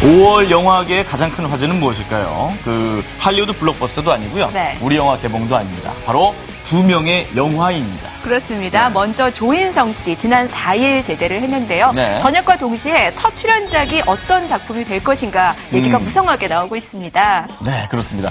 5월 영화계의 가장 큰 화제는 무엇일까요? 할리우드 블록버스터도 아니고요. 네. 우리 영화 개봉도 아닙니다. 바로 두 명의 영화인입니다. 그렇습니다. 네. 먼저 조인성 씨 지난 4일 제대를 했는데요. 네. 저녁과 동시에 첫 출연작이 어떤 작품이 될 것인가 얘기가 무성하게 나오고 있습니다. 네, 그렇습니다.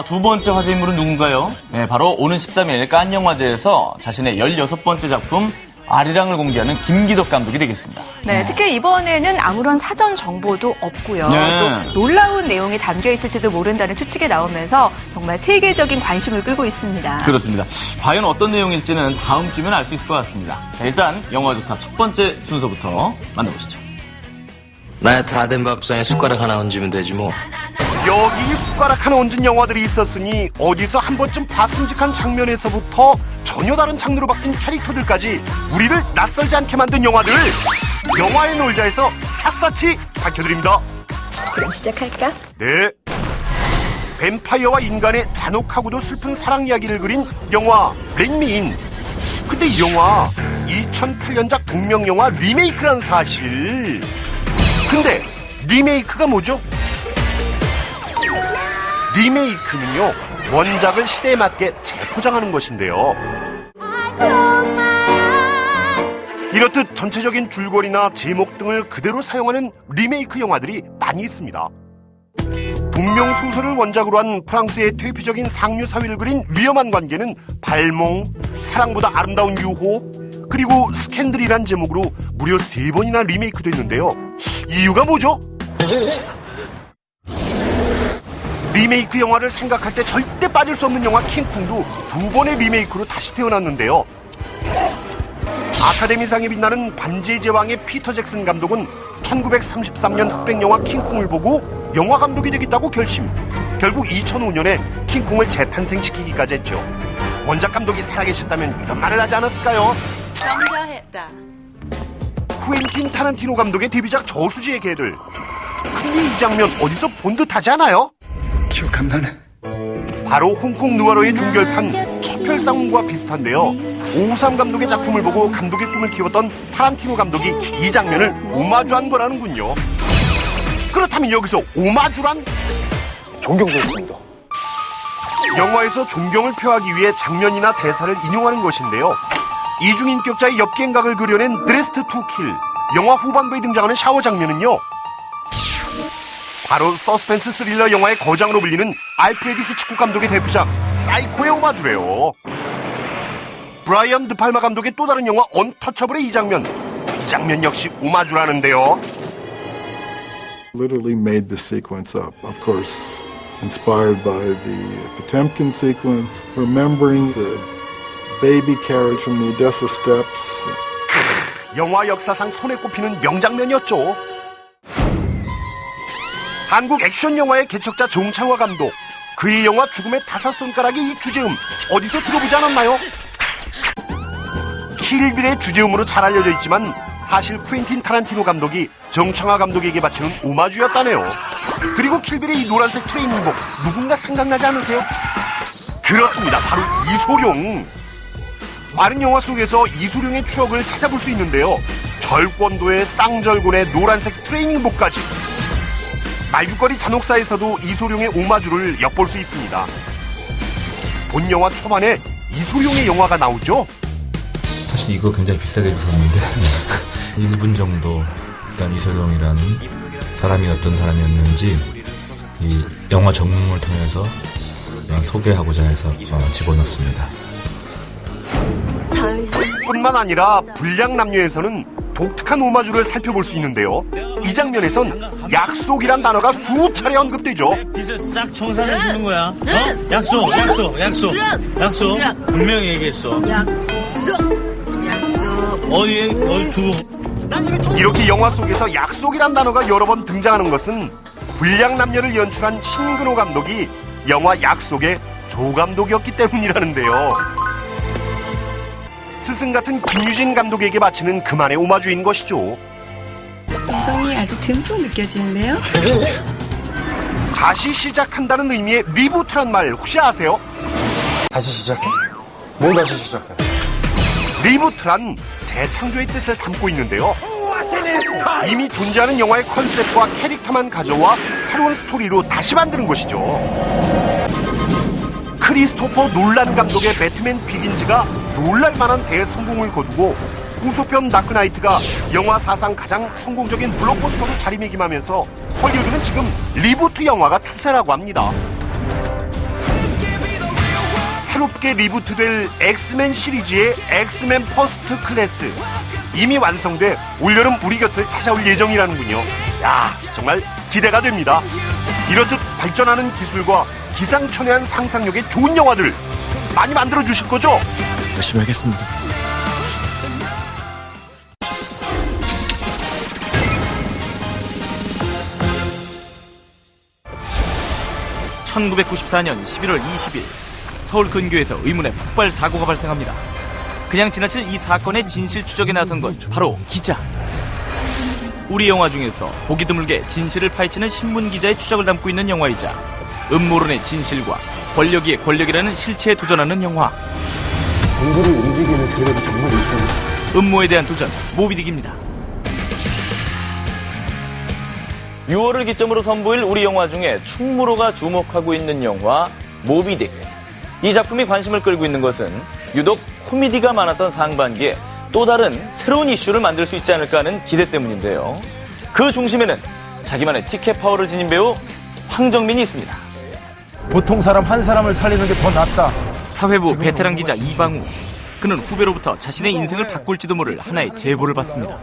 두 번째 화제 인물은 누군가요? 네, 바로 오는 13일 칸 영화제에서 자신의 16번째 작품 아리랑을 공개하는 김기덕 감독이 되겠습니다. 네, 특히 이번에는 아무런 사전 정보도 없고요. 네. 또 놀라운 내용이 담겨 있을지도 모른다는 추측이 나오면서 정말 세계적인 관심을 끌고 있습니다. 그렇습니다. 과연 어떤 내용일지는 다음 주면 알 수 있을 것 같습니다. 자, 일단 영화 좋다 첫 번째 순서부터 만나보시죠. 나 다 된 밥상에 숟가락 하나 얹으면 되지 뭐. 여기 숟가락 하나 얹은 영화들이 있었으니 어디서 한 번쯤 봤음직한 장면에서부터 전혀 다른 장르로 바뀐 캐릭터들까지 우리를 낯설지 않게 만든 영화들 영화의 놀자에서 샅샅이 밝혀드립니다. 그럼 시작할까? 네. 뱀파이어와 인간의 잔혹하고도 슬픈 사랑 이야기를 그린 영화 렛미인. 근데 이 영화 2008년작 동명 영화 리메이크란 사실. 근데 리메이크가 뭐죠? 리메이크는요, 원작을 시대에 맞게 재포장하는 것인데요. 이렇듯 전체적인 줄거리나 제목 등을 그대로 사용하는 리메이크 영화들이 많이 있습니다. 동명 소설을 원작으로 한 프랑스의 퇴폐적인 상류 사회를 그린 위험한 관계는 발몽, 사랑보다 아름다운 유호, 그리고 스캔들이란 제목으로 무려 3번이나 리메이크 됐는데요. 이유가 뭐죠? 리메이크 영화를 생각할 때 절대 빠질 수 없는 영화 킹콩도 2번의 리메이크로 다시 태어났는데요. 아카데미상에 빛나는 반지의 제왕의 피터 잭슨 감독은 1933년 흑백 영화 킹콩을 보고 영화 감독이 되겠다고 결심. 결국 2005년에 킹콩을 재탄생시키기까지 했죠. 원작 감독이 살아계셨다면 이런 말을 하지 않았을까요? 남자했다. 쿠엔틴 타란티노 감독의 데뷔작 저수지의 개들. 근데 이 장면 어디서 본 듯하지 않아요? 기억 안 나네. 바로 홍콩 누아르의 종결판 첩혈상문과 비슷한데요. 오우삼 감독의 작품을 보고 감독의 꿈을 키웠던 타란티노 감독이 이 장면을 오마주한 거라는군요. 그렇다면 여기서 오마주란? 존경스럽습니다. 영화에서 존경을 표하기 위해 장면이나 대사를 인용하는 것인데요. 이중인격자의 엽기행각을 그려낸 드레스드 투 킬. 영화 후반부에 등장하는 샤워 장면은요, 바로 서스펜스 스릴러 영화의 거장으로 불리는 알프레드 히치콕 감독의 대표작 사이코의 오마주래요. 브라이언 드팔마 감독의 또 다른 영화 언터처블의 이 장면 역시 오마주라는데요. Literally made the sequence up, of course, inspired by the Potemkin sequence, remembering the baby carriage from the Odessa steps. 영화 역사상 손에 꼽히는 명장면이었죠. 한국 액션 영화의 개척자 정창화 감독. 그의 영화 죽음의 5손가락의 이 주제음 어디서 들어보지 않았나요? 킬빌의 주제음으로 잘 알려져 있지만 사실 쿠엔틴 타란티노 감독이 정창화 감독에게 바치는 오마주였다네요. 그리고 킬빌의 이 노란색 트레이닝복 누군가 생각나지 않으세요? 그렇습니다. 바로 이소룡. 많은 영화 속에서 이소룡의 추억을 찾아볼 수 있는데요. 절권도의 쌍절곤의 노란색 트레이닝복까지. 말죽거리 잔혹사에서도 이소룡의 오마주를 엿볼 수 있습니다. 본 영화 초반에 이소룡의 영화가 나오죠? 사실 이거 굉장히 비싸게 샀는데 1분 정도 일단 이소룡이라는 사람이 어떤 사람이었는지 이 영화 전문을 통해서 소개하고자 해서 집어넣습니다. 뿐만 아니라 불량 남녀에서는 독특한 오마주를 살펴볼 수 있는데요. 이 장면에선 약속이란 단어가 수차례 언급되죠. 빚을 싹 청산해 주는 거야. 어? 약속. 분명히 얘기했어. 어디 두고. 이렇게 영화 속에서 약속이란 단어가 여러 번 등장하는 것은 불량 남녀를 연출한 신근호 감독이 영화 약속의 조감독이었기 때문이라는데요. 스승 같은 김유진 감독에게 바치는 그만의 오마주인 것이죠. 정성이 아주 듬뿍 느껴지는데요. 다시 시작한다는 의미의 리부트란 말 혹시 아세요? 다시 시작해? 뭘 다시 시작해? 리부트란 재창조의 뜻을 담고 있는데요. 이미 존재하는 영화의 컨셉과 캐릭터만 가져와 새로운 스토리로 다시 만드는 것이죠. 크리스토퍼 놀란 감독의 배트맨 비긴즈가 놀랄만한 대성공을 거두고 후속편 다크나이트가 영화 사상 가장 성공적인 블록버스터로 자리매김하면서 헐리우드는 지금 리부트 영화가 추세라고 합니다. 새롭게 리부트될 엑스맨 시리즈의 엑스맨 퍼스트 클래스 이미 완성돼 올여름 우리 곁을 찾아올 예정이라는군요. 야, 정말 기대가 됩니다. 이렇듯 발전하는 기술과 기상천외한 상상력의 좋은 영화들 많이 만들어 주실 거죠? 열심히 하겠습니다. (1994년 11월 20일) 서울 근교에서 의문의 폭발 사고가 발생합니다. 그냥 지나칠 이 사건의 진실 추적에 나선 건 바로 기자. 우리 영화 중에서 보기 드물게 진실을 파헤치는 신문 기자의 추적을 담고 있는 영화이자 음모론의 진실과 권력 위의 권력이라는 실체에 도전하는 영화. 공부를 움직이는 세력이 정말 있습니다. 음모에 대한 도전, 모비딕입니다. 6월을 기점으로 선보일 우리 영화 중에 충무로가 주목하고 있는 영화 모비딕. 이 작품이 관심을 끌고 있는 것은 유독 코미디가 많았던 상반기에 또 다른 새로운 이슈를 만들 수 있지 않을까 하는 기대 때문인데요. 그 중심에는 자기만의 티켓 파워를 지닌 배우 황정민이 있습니다. 보통 사람 한 사람을 살리는 게 더 낫다. 사회부 베테랑 기자 이방우. 그는 후배로부터 자신의 인생을 바꿀지도 모를 하나의 제보를 받습니다.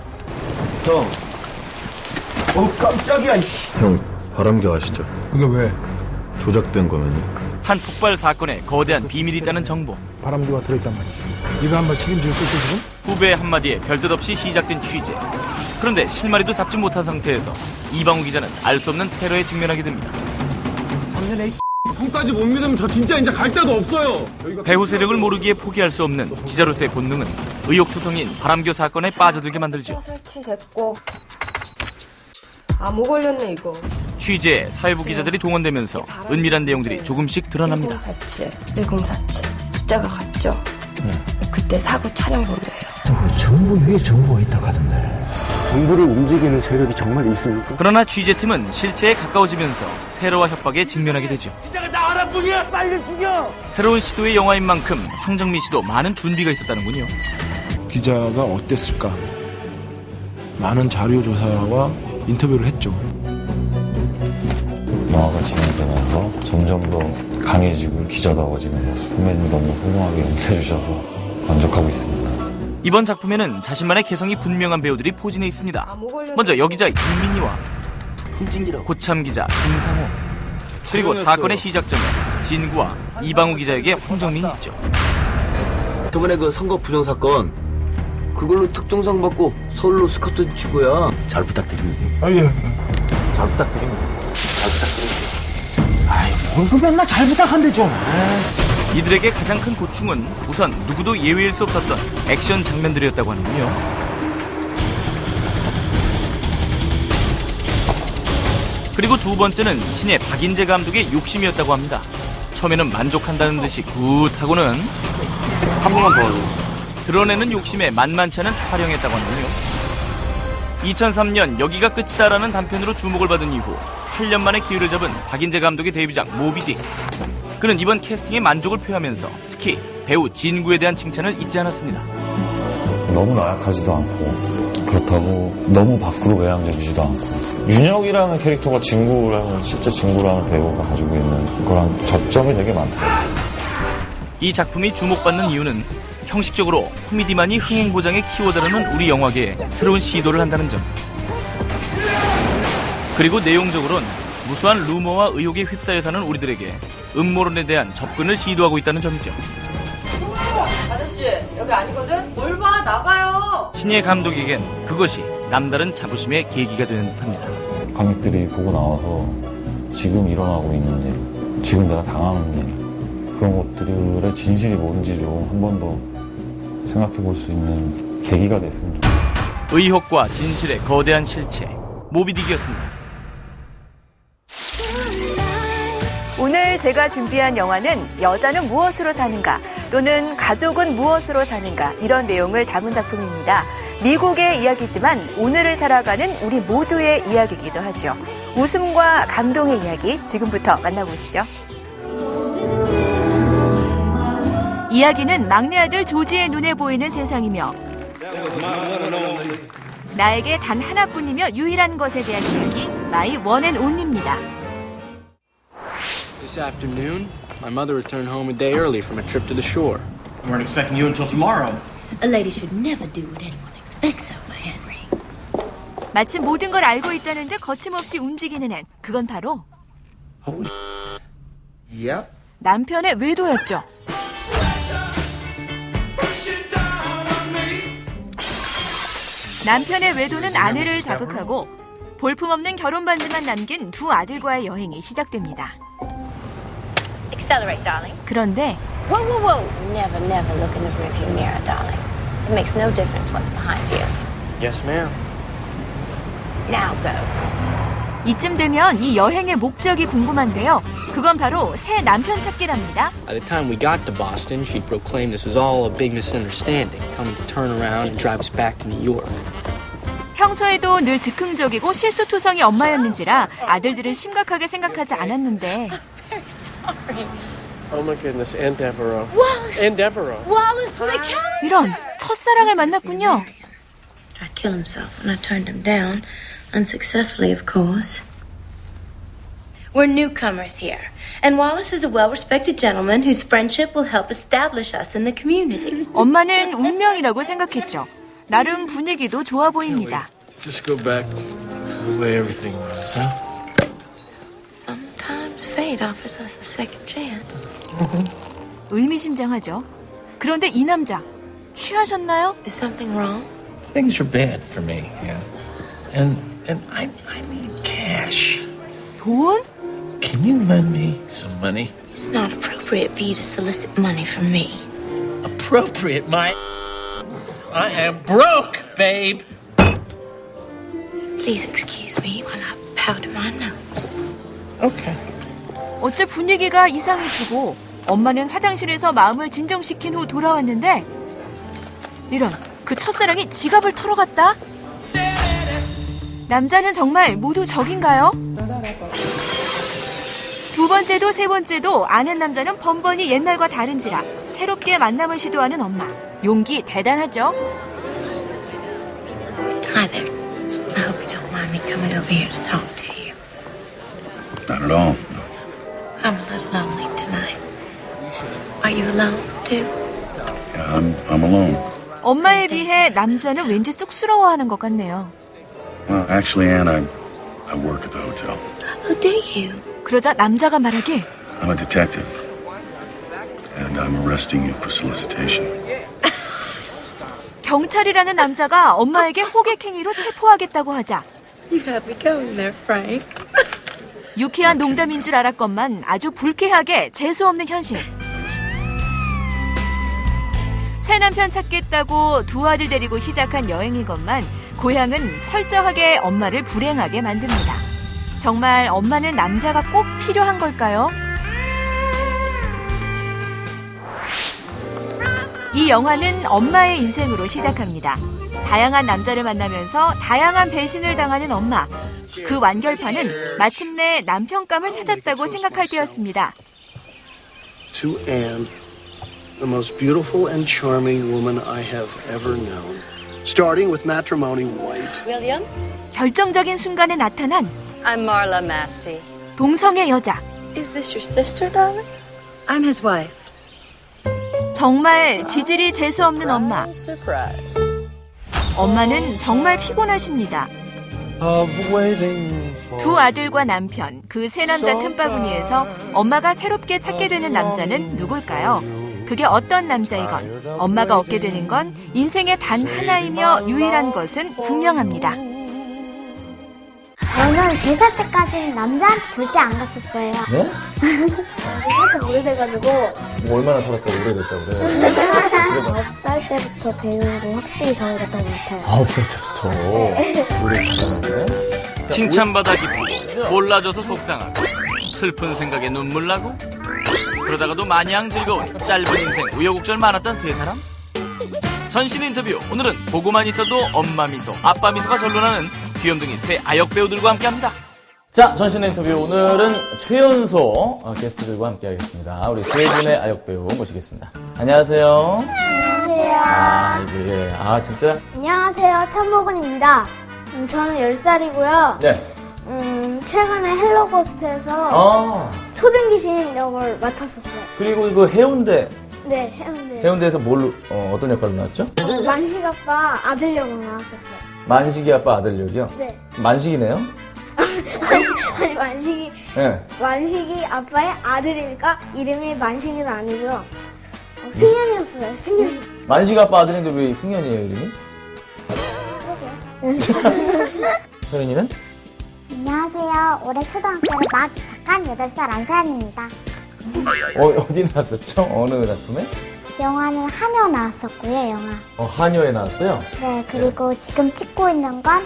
형. 깜짝이야. 형, 바람겨 아시죠? 그게 왜? 조작된 거면요. 한 폭발 사건에 거대한 비밀이 있다는 정보. 바람기가 들어있단 말이지. 이거 한 번 책임질 수 있어 지금? 후배의 한마디에 별뜻 없이 시작된 취재. 그런데 실마리도 잡지 못한 상태에서 이방우 기자는 알 수 없는 테러에 직면하게 됩니다. 작년에 형까지 못 믿으면 저 진짜 이제 갈 데도 없어요. 배후 세력을 모르기에 포기할 수 없는 기자로서의 본능은 의혹투성인 바람교 사건에 빠져들게 만들죠. 설치됐고 암호 걸렸네 이거. 취재에 사회부 기자들이 동원되면서 은밀한 내용들이 조금씩 드러납니다. 1047 숫자가 같죠? 네. 그때 사고 촬영 번호예요. 그 정보 위에 정보가 있다고 하던데. 정보를 움직이는 세력이 정말 있습니까? 그러나 취재팀은 실체에 가까워지면서 테러와 협박에 직면하게 되죠. 기자가 나 하나뿐이야. 빨리 죽여. 새로운 시도의 영화인 만큼 황정민 씨도 많은 준비가 있었다는군요. 기자가 어땠을까? 많은 자료 조사와 인터뷰를 했죠. 영화가 진행되면서 점점 더 강해지고 기자다워지는 모습. 선배님 너무 훌륭하게 연기해주셔서 만족하고 있습니다. 이번 작품에는 자신만의 개성이 분명한 배우들이 포진해 있습니다. 먼저 여기자 김민희와 고참 기자 김상호, 그리고 사건의 시작점에 진구와 이방우 기자에게 황정민이 있죠. 저번에 그 선거 부정 사건 그걸로 특종상 받고 서울로 스카우트 치고야. 잘 부탁드립니다. 아 예. 잘 부탁드립니다. 잘 부탁드립니다. 아이, 뭘 그 맨날 잘 부탁한대 좀. 이들에게 가장 큰 고충은 우선 누구도 예외일 수 없었던 액션 장면들이었다고 하는군요. 그리고 두 번째는 신예 박인재 감독의 욕심이었다고 합니다. 처음에는 만족한다는 듯이 굿하고는 한 번만 더. 드러내는 욕심에 만만치 않은 촬영했다고 하는군요. 2003년 여기가 끝이다라는 단편으로 주목을 받은 이후 8년 만에 기회를 잡은 박인재 감독의 데뷔작 모비딕. 그는 이번 캐스팅에 만족을 표하면서 특히 배우 진구에 대한 칭찬을 잊지 않았습니다. 너무 나약하지도 않고 그렇다고 너무 밖으로 외향적이지도 않고 윤혁이라는 캐릭터가 진구라는 실제 진구라는 배우가 가지고 있는 그런 접점이 되게 많더라고요. 이 작품이 주목받는 이유는 형식적으로 코미디만이 흥행고장의 키워드라는 우리 영화계에 새로운 시도를 한다는 점. 그리고 내용적으로는 무수한 루머와 의혹에 휩싸여 사는 우리들에게 음모론에 대한 접근을 시도하고 있다는 점이죠. 아저씨 여기 아니거든? 뭘 봐 나가요. 신예 감독에겐 그것이 남다른 자부심의 계기가 되는 듯합니다. 관객들이 보고 나와서 지금 일어나고 있는 일, 지금 내가 당하는 일, 그런 것들의 진실이 뭔지 좀 한 번 더 생각해 볼 수 있는 계기가 됐으면 좋겠습니다. 의혹과 진실의 거대한 실체, 모비딕이었습니다. 오늘 제가 준비한 영화는 여자는 무엇으로 사는가 또는 가족은 무엇으로 사는가 이런 내용을 담은 작품입니다. 미국의 이야기지만 오늘을 살아가는 우리 모두의 이야기이기도 하죠. 웃음과 감동의 이야기 지금부터 만나보시죠. 이야기는 막내 아들 조지의 눈에 보이는 세상이며 나에게 단 하나뿐이며 유일한 것에 대한 이야기, My One and Only입니다. This afternoon, my mother returned home a day early from a trip to the shore. We weren't expecting you until tomorrow. A lady should never do what anyone expects of her, Henry. 마침 모든 걸 알고 있다는 듯 거침없이 움직이는 앤. 그건 바로 Yep. 남편의 외도였죠. 남편의 외도는 아내를 자극하고 볼품없는 결혼 반지만 남긴 두 아들과의 여행이 시작됩니다. Accelerate, darling. 그런데 Whoa, whoa, whoa. Never, never look in the rearview mirror, darling. It makes no difference what's behind you. Yes, ma'am. Now go. 이쯤 되면 이 여행의 목적이 궁금한데요. 그건 바로 새 남편 찾기랍니다. By the time we got to Boston, she'd proclaimed this was all a big misunderstanding, telling me to turn around and drive us back to New York. 평소에도 늘 즉흥적이고 실수투성이 엄마였는지라 아들들은 심각하게 생각하지 않았는데 Very sorry. Oh my goodness, Aunt Devereaux. Wallace! Aunt Devereaux. Wallace, they can't! 이런 첫사랑을 만났군요. Tried to kill himself when I turned him down. Unsuccessfully, of course. We're newcomers here, and Wallace is a well-respected gentleman whose friendship will help establish us in the community. 엄마는 운명이라고 생각했죠. 나름 분위기도 좋아 보입니다. Just go back to the way everything was, huh? Sometimes fate offers us a second chance. 의미심장하죠. 그런데 이 남자 취하셨나요? Is something wrong? Things are bad for me, yeah. And I need cash. 돈? Can you lend me some money? It's not appropriate for you to solicit money from me. Appropriate, I am broke, babe. Please excuse me when I powder my nose. Okay. 어째 분위기가 이상해지고 엄마는 화장실에서 마음을 진정시킨 후 돌아왔는데 이런, 그 첫사랑이 지갑을 털어갔다? 남자는 정말 모두 적인가요? 두 번째도 세 번째도 아는 남자는 번번이 옛날과 다른지라 새롭게 만남을 시도하는 엄마. 용기 대단하죠? Hi there. I hope you don't mind me coming over here to talk to you. Not at all. I'm a little lonely tonight. Are you alone, too? Yeah, I'm alone. 엄마에 비해 남자는 왠지 쑥스러워하는 것 같네요. Well, actually, Anne, I work at the hotel. Oh, do you? 그러자 남자가 말하길. I'm a detective, and I'm arresting you for solicitation. 경찰이라는 남자가 엄마에게 호객행위로 체포하겠다고 하자 You have me going there, Frank. 유쾌한 농담인 줄 알았건만 아주 불쾌하게 재수없는 현실. 새 남편 찾겠다고 두 아들 데리고 시작한 여행이건만 고향은 철저하게 엄마를 불행하게 만듭니다. 정말 엄마는 남자가 꼭 필요한 걸까요? 이 영화는 엄마의 인생으로 시작합니다. 다양한 남자를 만나면서 다양한 배신을 당하는 엄마. 그 완결판은 마침내 남편감을 찾았다고 생각할 때였습니다. To Anne, the most beautiful and charming woman I have ever known. Starting with matrimony white. William? 결정적인 순간에 나타난 I'm Marla Massey. 동성애 여자. Is this your sister, darling? I'm his wife. 정말 지질이 재수없는 엄마. 엄마는 정말 피곤하십니다. 두 아들과 남편, 그 세 남자 틈바구니에서 엄마가 새롭게 찾게 되는 남자는 누굴까요? 그게 어떤 남자이건 엄마가 얻게 되는 건 인생의 단 하나이며 유일한 것은 분명합니다. 저는 3살 때까지는 남자한테 절대 안 갔었어요. 네? 살짝 오래돼가지고. 뭐 얼마나 살았다고 오래됐다고 그래? 9살 때부터 배우고 확실히 정해졌던 것 같아요. 9살 때부터. 오래 살았네. 칭찬받아 기쁘고 몰라줘서 속상하고 슬픈 생각에 눈물 나고 그러다가도 마냥 즐거운 짧은 인생 우여곡절 많았던 세 사람. 전신 인터뷰. 오늘은 보고만 있어도 엄마 미소, 아빠 미소가 절로 나는 귀염둥이 새 아역 배우들과 함께합니다. 자, 전신 인터뷰. 오늘은 최연소 게스트들과 함께하겠습니다. 우리 세 분의 아역 배우 모시겠습니다. 안녕하세요. 안녕하세요. 예. 진짜. 안녕하세요. 천복은입니다. 저는 10살이고요. 네. 최근에 헬로고스트에서 초등귀신 역을 맡았었어요. 그리고 이거 해운대. 네, 해운대. 해운대에서 어떤 역할로 나왔죠? 만식 아빠 아들 역으로 나왔었어요. 만식이 아빠 아들 역이요? 네. 만식이네요? 아니, 만식이. 네. 만식이 아빠의 아들이니까 이름이 만식이는 아니고요. 승현이었어요, 승현. 만식이 아빠 아들인데 왜 승현이에요, 이름이? 서윤이는? 안녕하세요. 올해 초등학교를 막 입학한 8살 안서연입니다. 어디 나왔었죠? 어느 작품에? 영화는 하녀 나왔었고요, 영화. 하녀에 나왔어요? 네, 그리고 지금 찍고 있는 건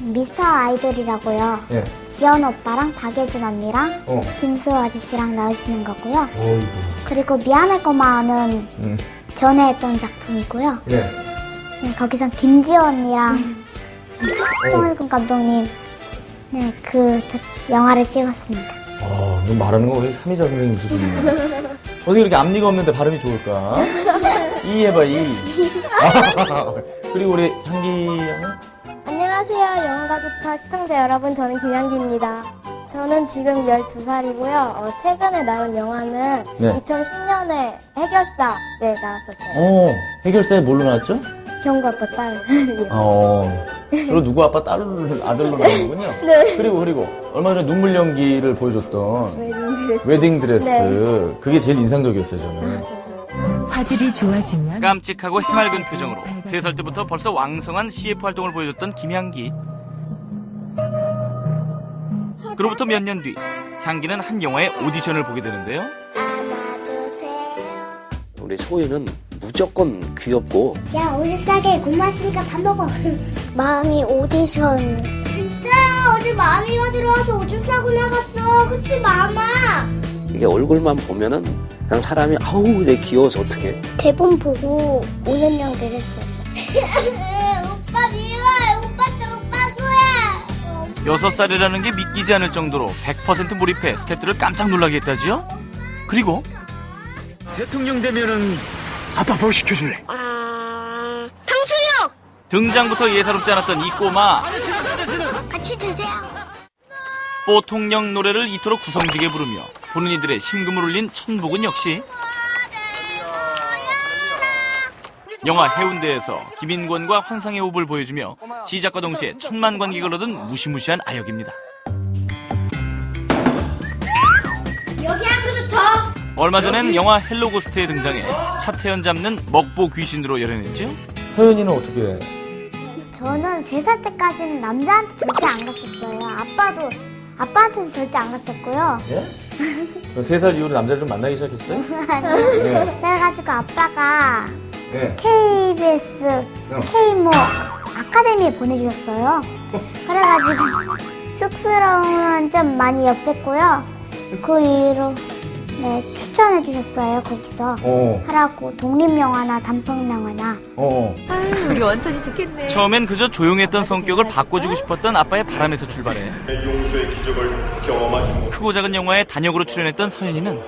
미스터 아이돌이라고요. 네. 지연 오빠랑 박예진 언니랑 김수호 아저씨랑 나오시는 거고요. 어이구. 그리고 미안해 꼬마는 전에 했던 작품이고요. 네. 네, 거기선 김지호 언니랑 송일근 감독님 그 영화를 찍었습니다. 너 말하는 거 왜 삼이자 선생님 수준이네. 어떻게 이렇게 앞니가 없는데 발음이 좋을까? 이 해봐, 이. 그리고 우리 향기 양은? 안녕하세요. 영화가족파 시청자 여러분, 저는 김향기입니다. 저는 지금 12살이고요. 최근에 나온 영화는 2010년에 해결사 나왔었어요. 해결사에 뭘로 나왔죠? 경구 아빠 딸. 주로 누구 아빠 아들로 나오는군요. 네. 그리고 얼마 전에 눈물 연기를 보여줬던 웨딩 드레스. 네. 그게 제일 인상적이었어요, 저는. 화질이 좋아지면 깜찍하고 해맑은 표정으로 3살 때부터 벌써 왕성한 CF 활동을 보여줬던 김향기. 그로부터 몇 년 뒤 향기는 한 영화의 오디션을 보게 되는데요. 우리 소희는 무조건 귀엽고. 야, 옷을 싸게 고맙으니까 밥 먹어. 마음이 오디션. 진짜 어제 마음이가 들어와서 오줌 싸고 나갔어. 그치 마마? 이게 얼굴만 보면은 그냥 사람이 아우 내 귀여워서 어떡해. 대본 보고 오는 연기를 했어요. 오빠 미워해. 오빠 또 오빠 거야. 6살이라는 게 믿기지 않을 정도로 100% 몰입해 스태프들을 깜짝 놀라게 했다지요? 그리고 대통령 되면은 아빠 뭐 시켜줄래? 탕수육! 등장부터 예사롭지 않았던 이 꼬마. 같이 드세요. 뽀통령 노래를 이토록 구성지게 부르며 보는 이들의 심금을 울린 천복은 역시 영화 해운대에서 김인권과 환상의 호흡을 보여주며 시작과 동시에 천만 관객을 얻은 무시무시한 아역입니다. 여기 한 그릇 더! 얼마 전엔 영화 헬로고스트에 등장해 차태현 잡는 먹보 귀신으로 열연했죠? 서연이는 어떻게 해? 저는 3살 때까지는 남자한테 절대 안 갔었어요. 아빠한테도 절대 안 갔었고요. 예? 3살 이후로 남자를 좀 만나기 시작했어요? 네. 그래가지고 아빠가 네. KBS K모 아카데미에 보내주셨어요. 그래가지고 쑥스러움은 좀 많이 없앴고요. 그 이후로 추천해 주셨어요. 거기서 하라고 독립영화나 단편영화나. 우리 원선이 좋겠네. 처음엔 그저 조용했던 성격을 바꿔주고 싶었던 아빠의 바람에서 출발해 용서의 기적을 경험하지 크고 작은 영화에 단역으로 출연했던 서연이는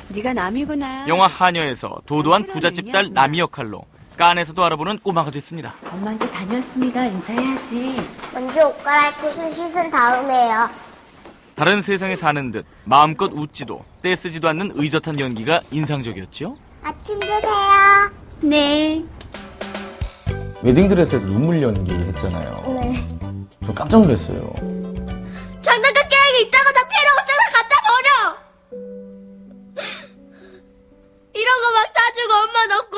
네가 남이구나. 영화 하녀에서 도도한 부잣집 딸 남이 역할로 깐에서도 알아보는 꼬마가 됐습니다. 엄마한테 다녔습니다. 인사해야지. 먼저 옷 갈아입고 손 씻은 다음에요. 다른 세상에 사는 듯 마음껏 웃지도 떼쓰지도 않는 의젓한 연기가 인상적이었죠. 아침 드세요. 네. 웨딩드레스에서 눈물 연기 했잖아요. 네. 저 깜짝 놀랐어요. 장난감 깨알이 있다가 다 필요 없잖아. 갖다 버려. 이런 거 막 사주고 엄마 넣고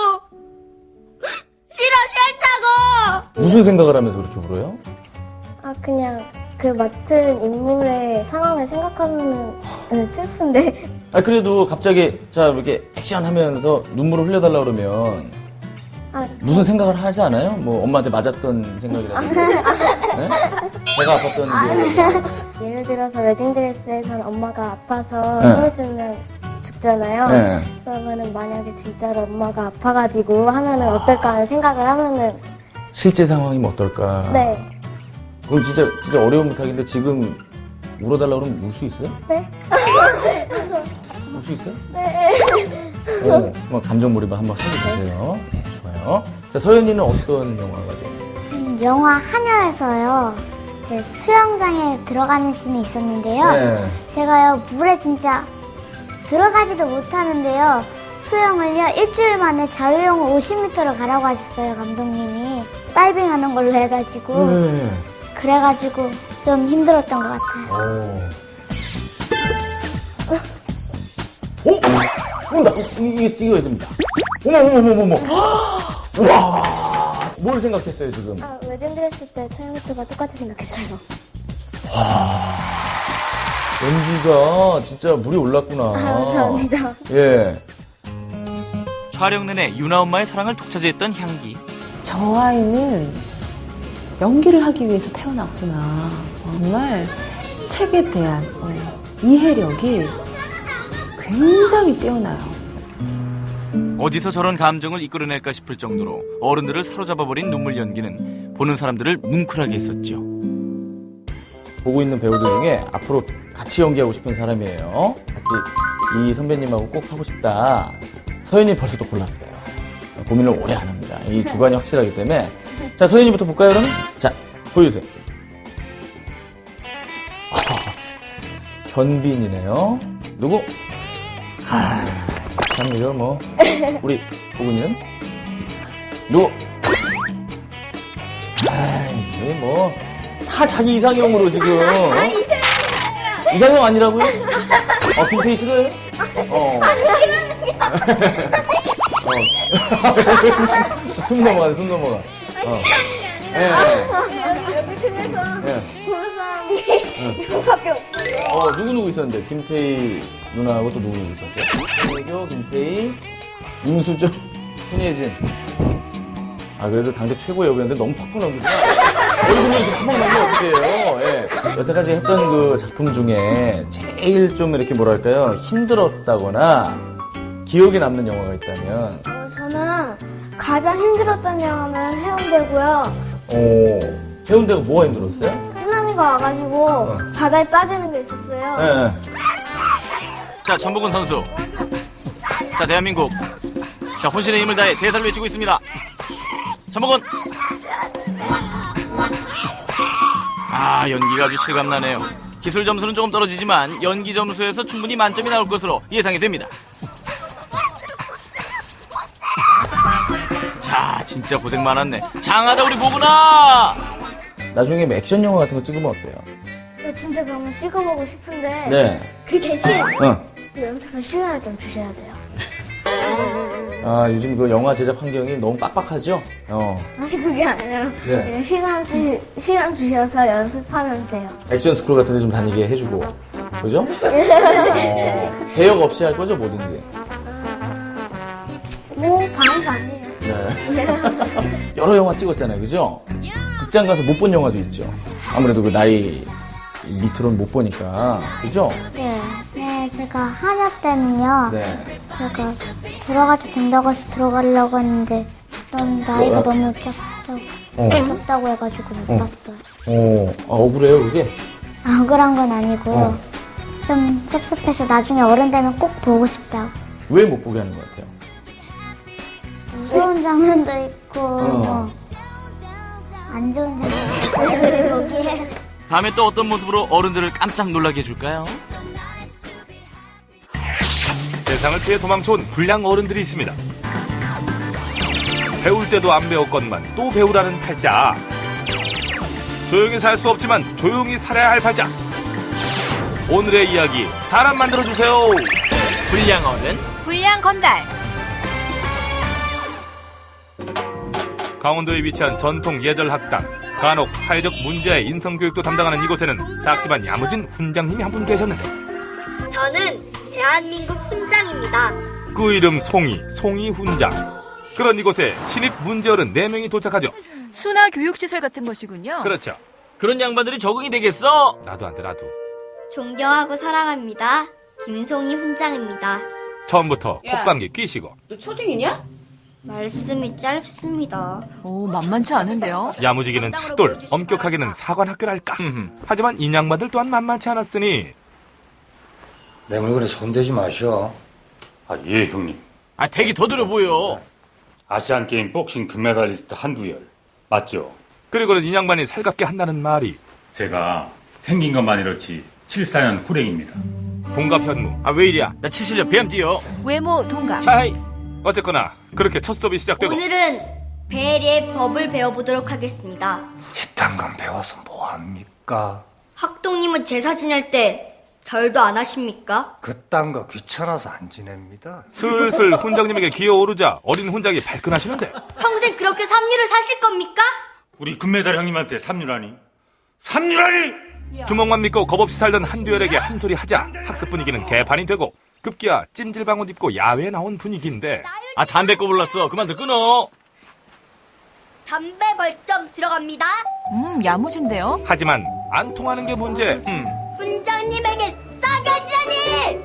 싫다고. 무슨 생각을 하면서 그렇게 울어요? 그냥 그 맡은 인물의 상황을 생각하면 슬픈데. 그래도 갑자기 자 이렇게 액션하면서 눈물을 흘려달라 그러면 무슨 생각을 하지 않아요? 뭐 엄마한테 맞았던 생각이라든지 네? 배가 아팠던 예를 들어서 웨딩드레스에서는 엄마가 아파서 네. 좀 있으면 죽잖아요. 네. 그러면은 만약에 진짜로 엄마가 아파가지고 하면은 어떨까 하는 생각을 하면은 실제 상황이면 어떨까? 네. 그럼 진짜 어려운 부탁인데 지금 울어달라 그러면 울 수 있어요? 네. 울 수 있어요? 네. 한번 감정몰입을 한번 해주세요. 네, 좋아요. 자, 서연이는 어떤 영화가 좀? 영화 하녀에서요. 수영장에 들어가는 씬이 있었는데요. 네. 제가요 물에 진짜 들어가지도 못하는데요. 수영을요 일주일 만에 자유형 50m로 가라고 하셨어요, 감독님이. 다이빙하는 걸로 해가지고. 네. 그래가지고 좀 힘들었던 것 같아요. 온다. 이게 찍어야 됩니다. 어머. 와. 뭘 생각했어요, 지금? 웨딩드레스 때 처음부터가 똑같이 생각했어요. 연기가 진짜 물이 올랐구나. 감사합니다. 예. 촬영 내내 유나 엄마의 사랑을 독차지했던 향기. 저 아이는 연기를 하기 위해서 태어났구나. 정말 책에 대한 이해력이 굉장히 뛰어나요. 어디서 저런 감정을 이끌어낼까 싶을 정도로 어른들을 사로잡아버린 눈물 연기는 보는 사람들을 뭉클하게 했었죠. 보고 있는 배우들 중에 앞으로 같이 연기하고 싶은 사람이에요. 같이 이 선배님하고 꼭 하고 싶다. 서연이 벌써 또 골랐어요. 고민을 오래 안 합니다. 이 주관이 확실하기 때문에. 자, 서연이부터 볼까요, 그러면? 자, 보여주세요. 현빈이네요. 누구? 참, 이거 뭐. 우리 보근이는? 누구? 이게 뭐. 다 자기 이상형으로 지금. 이상형 아니라고요? 김태희 싫어요? 숨 넘어가, 숨 넘어가. 여기 중에서 고를 사람이 이거밖에 없어요. 누구 있었는데? 김태희 누나하고 또 누구 있었어요? 김혜교, 김태희, 임수정, 손예진. 그래도 당대 최고의 여배우인데 너무 팍팍 넘기지 마. 얼굴을 이렇게 팍팍 넘기면 어떡해요. 예. 여태까지 했던 그 작품 중에 제일 좀 이렇게 뭐랄까요, 힘들었다거나 기억에 남는 영화가 있다면? 저는 가장 힘들었던 영화는 해운대고요. 해운대가 뭐가 힘들었어요? 쓰나미가 와가지고 바다에 빠지는 게 있었어요. 네. 자, 전복은 선수. 자, 대한민국. 자, 혼신의 힘을 다해 대사를 외치고 있습니다. 전복은. 연기가 아주 실감나네요. 기술 점수는 조금 떨어지지만 연기 점수에서 충분히 만점이 나올 것으로 예상이 됩니다. 자, 진짜 고생 많았네. 장하다 우리 보구나. 나중에 액션 영화 같은 거 찍으면 어때요? 진짜 그러면 찍어보고 싶은데 네. 그 대신 그 연습할 시간을 좀 주셔야 돼요. 요즘 그 영화 제작 환경이 너무 빡빡하죠? 아니 그게 아니라 네. 시간 주셔서 연습하면 돼요. 액션 스쿨 같은 데 좀 다니게 해주고 그죠? 배역 없이 할 거죠, 뭐든지? 반은 아니에요. 네. 여러 영화 찍었잖아요, 그죠? 극장 가서 못 본 영화도 있죠. 아무래도 그 나이 밑으로는 못 보니까, 그죠? 네, 제가 한여 때는요. 네. 제가 들어가도 된다고 해서 들어가려고 했는데 넌 나이가 너무 적다고 해가지고 못 봤어요. 억울해요, 그게? 억울한 건 아니고 좀 섭섭해서 나중에 어른 되면 꼭 보고 싶다고. 왜 못 보게 하는 것 같아요? 무서운 장면도 있고 안 좋은 장면도 있고 거기에. 다음에 또 어떤 모습으로 어른들을 깜짝 놀라게 해줄까요? 세상을 피해 도망쳐온 불량 어른들이 있습니다. 배울 때도 안 배웠건만 또 배우라는 팔자. 조용히 살 수 없지만 조용히 살아야 할 팔자. 오늘의 이야기 사람 만들어주세요. 불량 어른, 불량 건달. 강원도에 위치한 전통 예절 학당. 간혹 사회적 문제의 인성교육도 담당하는 이곳에는 작지만 야무진 훈장님이 한 분 계셨는데 저는 대한민국 훈장입니다. 그 이름 송이 훈장. 그런 이곳에 신입 문제어른 4명이 도착하죠. 순화 교육시설 같은 것이군요. 그렇죠. 그런 양반들이 적응이 되겠어? 나도 안 돼, 나도. 존경하고 사랑합니다. 김송이 훈장입니다. 처음부터 야. 콧방귀 끼시고 너 초딩이냐? 말씀이 짧습니다. 오, 만만치 않은데요? 야무지게는 차돌, 엄격하게는 사관학교랄까. 하지만 인양반들 또한 만만치 않았으니 내 물건에 손대지 마셔. 아, 예, 형님. 아, 되게 더 들어 보여. 아시안게임 복싱 금메달리스트 한두열. 맞죠? 그리고는 인양반이 살갑게 한다는 말이 제가 생긴 것만 이렇지 74년 후랭입니다. 동갑 현무. 아, 왜 이리야? 나 70년 뱀 뛰어. 외모 동갑. 차이. 어쨌거나 그렇게 첫 수업이 시작되고 오늘은 베리의 법을 배워보도록 하겠습니다. 이딴 건 배워서 뭐합니까? 학동님은 제사 지낼 때 절도 안 하십니까? 그딴 거 귀찮아서 안 지냅니다. 슬슬 훈장님에게 기어오르자 어린 훈장이 발끈하시는데 평생 그렇게 삼류를 사실 겁니까? 우리 금메달 형님한테 삼류라니? 삼류라니! 주먹만 믿고 겁없이 살던 한두열에게 한 소리 하자 학습 분위기는 개판이 되고 급기야 찜질방옷 입고 야외에 나온 분위기인데 아, 담배 꼽을랐어. 그만들 끊어. 담배 벌점 들어갑니다. 야무진데요? 하지만 안 통하는 게 문제. 훈장님에게 싸가지하니!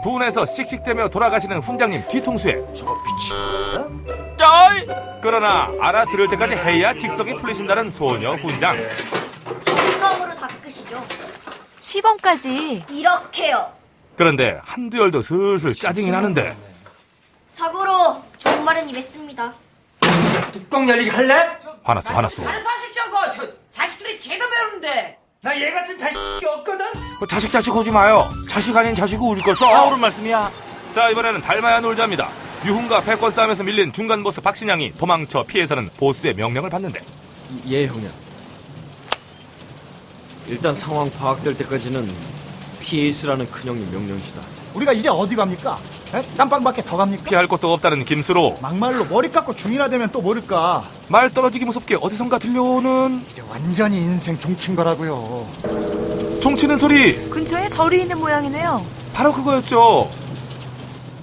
분해서 씩씩대며 돌아가시는 훈장님 뒤통수에 저 미친놈이야? 쩔! 그러나 알아들을 때까지 해야 직성이 풀리신다는 소녀 훈장. 정성으로 닦으시죠. 시범까지. 이렇게요. 그런데 한두열도 슬슬 짜증이 나는데 자고로 좋은 말은 입했습니다. 뚜껑 열리기 할래? 화났어. 알아서 하십시오. 저 자식들이 죄다 배우는데. 나 얘 같은 자식이 없거든? 자식 오지 마요. 자식 아닌 자식이 우리 걸 써. 옳은 말씀이야. 자, 이번에는 닮아야 놀자입니다. 유훈과 패권 싸움에서 밀린 중간 보스 박신양이 도망쳐 피해서는 보스의 명령을 받는데 예, 형님. 일단 상황 파악될 때까지는 피해 있으라는 큰형님 명령이시다. 우리가 이제 어디 갑니까? 깜빵밖에 더 갑니까? 피할 곳도 없다는 김수로 막말로 머리 깎고 중이나 되면 또 모를까. 말 떨어지기 무섭게 어디선가 들려오는 이제 완전히 인생 종친 거라고요. 종치는 소리. 근처에 절이 있는 모양이네요. 바로 그거였죠.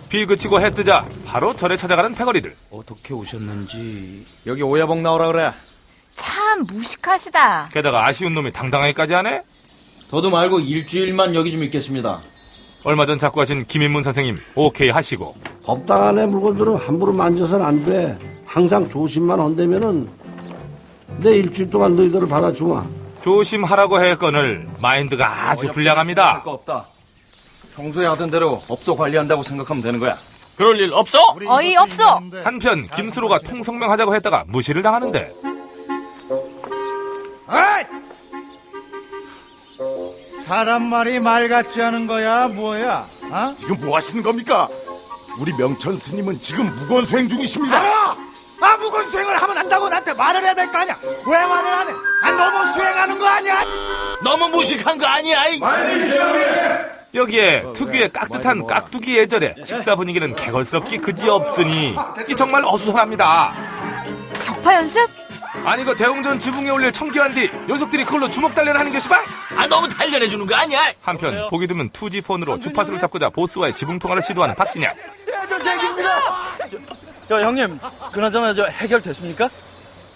비 그치고 해 뜨자 바로 절에 찾아가는 패거리들. 어떻게 오셨는지 여기 오야봉 나오라 그래. 참 무식하시다. 게다가 아쉬운 놈이 당당하게까지 하네. 더도 말고 일주일만 여기 좀 있겠습니다. 얼마 전 자꾸 하신 김인문 선생님 오케이 하시고 법당 안에 물건들은 함부로 만져서는 안 돼. 항상 조심만 한다면은 내 일주일 동안 너희들을 받아주마. 조심하라고 했건을 마인드가 아주 불량합니다. 할 거 없다. 평소에 하던 대로 업소 관리한다고 생각하면 되는 거야. 그럴 일 없어? 어이 없어. 한편 김수로가 통성명하자고 했다가 무시를 당하는데 아이! 사람 말이 말 같지 않은 거야 뭐야? 어? 지금 뭐 하시는 겁니까? 우리 명천 스님은 지금 무건수행 중이십니다. 알아! 무건수행을 하면 안다고 나한테 말을 해야 될 거 아니야? 왜 말을 안 해? 너무 수행하는 거 아니야? 너무 무식한 거 아니야? 여기에 특유의 깍듯한 깍두기 예절에 식사 분위기는 개걸스럽기 그지없으니 이 정말 어수선합니다. 격파 연습? 아니 그 대웅전 지붕에 올릴 청기한 뒤 녀석들이 그걸로 주먹 단련하는 게 시방? 아 너무 단련해주는 거 아니야? 한편 보기 드문 2G 폰으로 주파수를 잡고자 보스와의 지붕 통화를 시도하는 박신양. 저 제기입니다. 저 형님, 그나저나 저 해결됐습니까?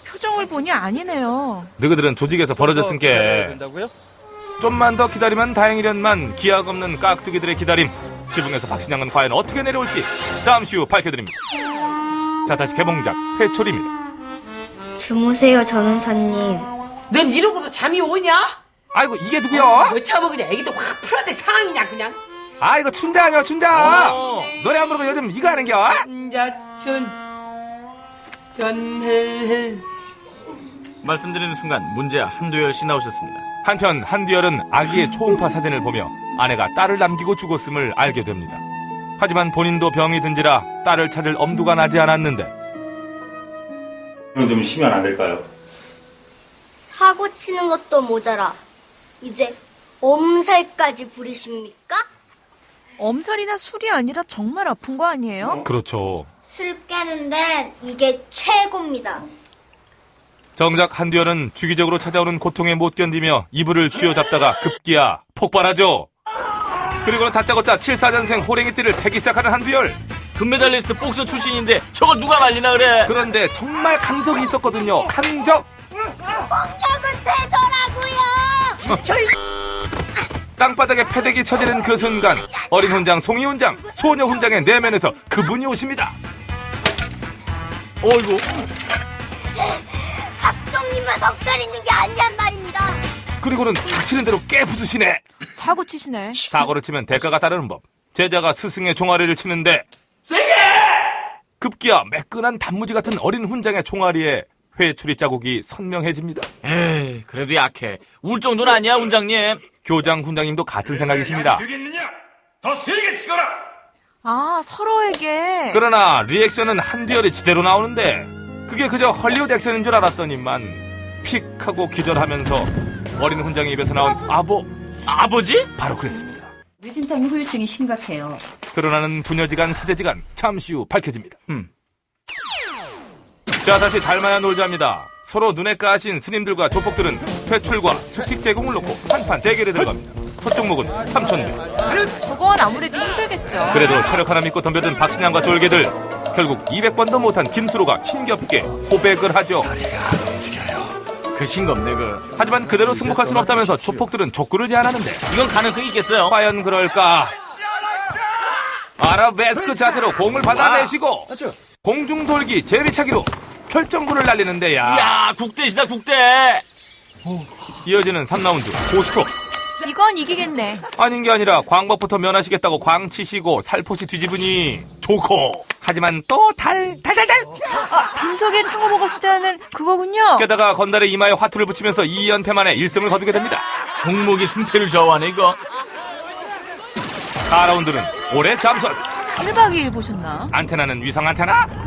표정을 보니 아니네요. 너희들은 조직에서 벌어졌은 게 좀만 더 기다리면 다행이련만 기약 없는 깍두기들의 기다림. 지붕에서 박신양은 과연 어떻게 내려올지 잠시 후 밝혀드립니다. 자 다시 개봉작 해초리입니다. 주무세요, 전원사님. 넌 이러고도 잠이 오냐? 아이고 이게 누구야? 너 참아 그냥 애기도 확 풀어야 될 상황이냐 그냥. 아 이거 춘자 아니야 춘자. 노래 안 부르고 요즘 이거 하는겨? 전헬 말씀드리는 순간 문제야 한두열 씨 나오셨습니다. 한편 한두열은 아기의 초음파 사진을 보며 아내가 딸을 남기고 죽었음을 알게 됩니다. 하지만 본인도 병이 든지라 딸을 찾을 엄두가 나지 않았는데 이건 좀 쉬면 안 될까요? 사고 치는 것도 모자라 이제 엄살까지 부리십니까? 엄살이나 술이 아니라 정말 아픈 거 아니에요? 그렇죠. 술 깨는 데는 이게 최고입니다. 정작 한두열은 주기적으로 찾아오는 고통에 못 견디며 이불을 쥐어잡다가 급기야 폭발하죠. 그리고는 다짜고짜 74년생 호랭이띠를 패기 시작하는 한두열. 금메달리스트 복서 출신인데 저걸 누가 말리나 그래. 그런데 정말 강적이 있었거든요. 강적. 폭력은 최소라고요. 땅바닥에 패대기 쳐지는 그 순간 어린 훈장, 송이 훈장, 소녀 훈장의 내면에서 그분이 오십니다. 어이구. 학종님은 넉살 있는 게 아니란 말입니다. 그리고는 닥치는 대로 깨부수시네. 사고 치시네. 사고를 치면 대가가 따르는 법. 제자가 스승의 종아리를 치는데 급기야 매끈한 단무지 같은 어린 훈장의 종아리에 회초리 자국이 선명해집니다. 에이, 그래도 약해. 울 정도는 아니야, 훈장님. 교장 훈장님도 같은 생각이십니다. 되겠느냐? 더 세게 치거라. 아, 서로에게. 그러나 리액션은 한두열이 지대로 나오는데 그게 그저 헐리우드 액션인 줄 알았더니만 픽 하고 기절하면서 어린 훈장의 입에서 나온 아버지? 바로 그랬습니다. 뇌진탕 후유증이 심각해요. 드러나는 부녀지간 사제지간 잠시 후 밝혀집니다. 자, 다시 닮아야 놀자입니다. 서로 눈에 까신 스님들과 조폭들은 퇴출과 숙식 제공을 놓고 한판 대결에 들어갑니다. 첫 종목은 3,000개. 저건 아무래도 힘들겠죠. 그래도 체력 하나 믿고 덤벼든 박신양과 졸개들, 결국 200번도 못한 김수로가 힘겹게 고백을 하죠. 그 싱겁네, 하지만 그대로 승복할 수는 없다면서 조폭들은 족구를 제안하는데 이건 가능성이 있겠어요? 과연 그럴까? 아라베스크 자세로 공을 받아내시고 공중돌기 제비차기로 결정구를 날리는데 야, 국대시다, 국대. 이어지는 3라운드 고스톱. 이건 이기겠네. 아닌 게 아니라 광법부터 면하시겠다고 광 치시고 살포시 뒤집으니 좋고, 하지만 또 달달달달. 빈속에 창호 먹었을 때는 그거군요. 게다가 건달의 이마에 화투를 붙이면서 2연패 만에 1승을 거두게 됩니다. 종목이 승패를 좌우하네, 이거. 4라운드는 올해 잠선. 1박 2일 보셨나? 안테나는 위성 안테나?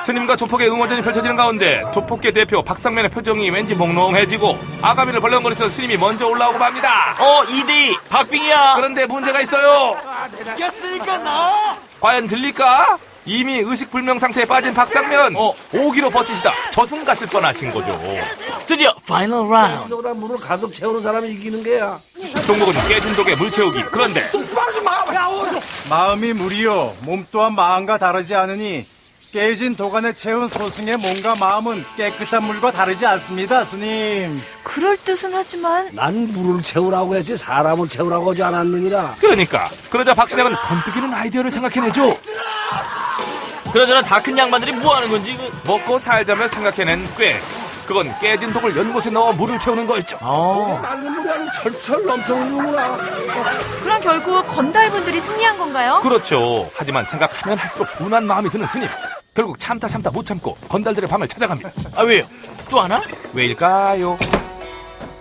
스님과 조폭의 응원전이 펼쳐지는 가운데 조폭계 대표 박상면의 표정이 왠지 몽롱해지고 아가미를 벌렁거리면서 스님이 먼저 올라오고 맙니다. 2대2 박빙이야. 그런데 문제가 있어요. 이겼으니까 나. 과연 들릴까? 이미 의식불명 상태에 빠진 박상면 5기로 버티시다 저승 가실 뻔하신 거죠. 드디어 파이널 라운드. 여기다 물을 가득 채우는 사람이 이기는 게야. 종목은 깨진 독에 물 채우기. 그런데 마음이 물이요 몸 또한 마음과 다르지 않으니 깨진 도간에 채운 소승의 몸과 마음은 깨끗한 물과 다르지 않습니다, 스님. 그럴 듯은 하지만 난 물을 채우라고 했지 사람을 채우라고 하지 않았느니라. 그러니까 그러자 박신양은 번뜩이는 아이디어를 생각해내죠. 그러저나 다 큰 양반들이 뭐하는 건지. 먹고 살자며 생각해낸 꾀. 그건 깨진 독을 연못에 넣어 물을 채우는 거였죠. 맑은 물이 아주 철철 넘쳐오는구나. 그럼 결국 건달분들이 승리한 건가요? 그렇죠. 하지만 생각하면 할수록 분한 마음이 드는 스님. 결국 참다 못 참고 건달들의 방을 찾아갑니다. 아, 왜요? 또 하나? 왜일까요?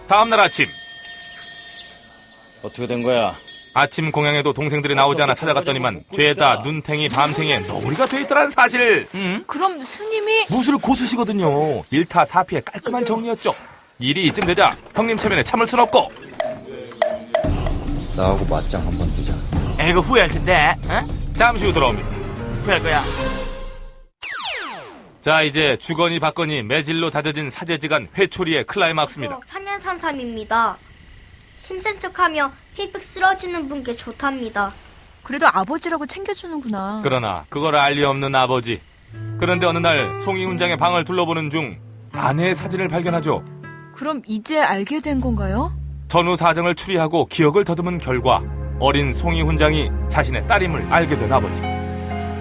다음날 아침. 어떻게 된 거야? 아침 공양에도 동생들이 나오지 않아 찾아갔더니만 죄다 눈탱이 밤탱이에 너구리가 돼 있더란 사실. 그럼 스님이 무술 고수시거든요. 1타 4피의 깔끔한 정리였죠. 일이 이쯤 되자 형님 체면에 참을 순 없고 나하고 맞짱 한번 뜨자. 이거 후회할 텐데. 잠시 후 돌아옵니다. 후회할 거야. 자, 이제 주거니 받거니 매질로 다져진 사제지간 회초리의 클라이막스입니다. 4년 33입니다. 힘센 척하며 휙휙 쓰러지는 분께 좋답니다. 그래도 아버지라고 챙겨주는구나. 그러나 그걸 알 리 없는 아버지. 그런데 어느 날 송이 훈장의 방을 둘러보는 중 아내의 사진을 발견하죠. 그럼 이제 알게 된 건가요? 전후 사정을 추리하고 기억을 더듬은 결과 어린 송이 훈장이 자신의 딸임을 알게 된 아버지.